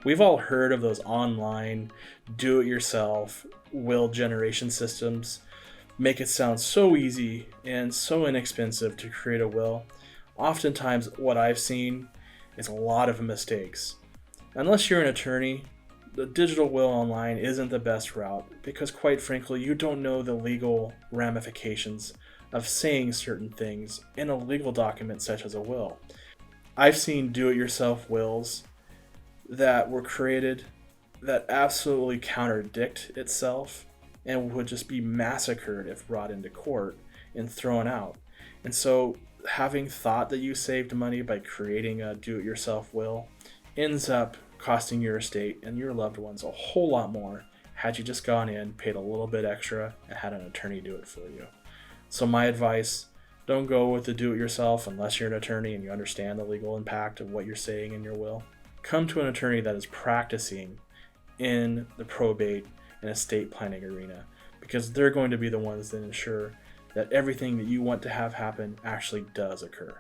We've all heard of those online do-it-yourself will generation systems. Make it sound so easy and so inexpensive to create a will. Oftentimes, what I've seen is a lot of mistakes. Unless you're an attorney, the digital will online isn't the best route because, quite frankly, you don't know the legal ramifications of saying certain things in a legal document such as a will. I've seen do it yourself wills that were created that absolutely contradict itself and would just be massacred if brought into court and thrown out. And so, having thought that you saved money by creating a do it yourself will ends up costing your estate and your loved ones a whole lot more had you just gone in, paid a little bit extra, and had an attorney do it for you. So, my advice, don't go with the do it yourself unless you're an attorney and you understand the legal impact of what you're saying in your will. Come to an attorney that is practicing in the probate and estate planning arena because they're going to be the ones that ensure that everything that you want to have happen actually does occur.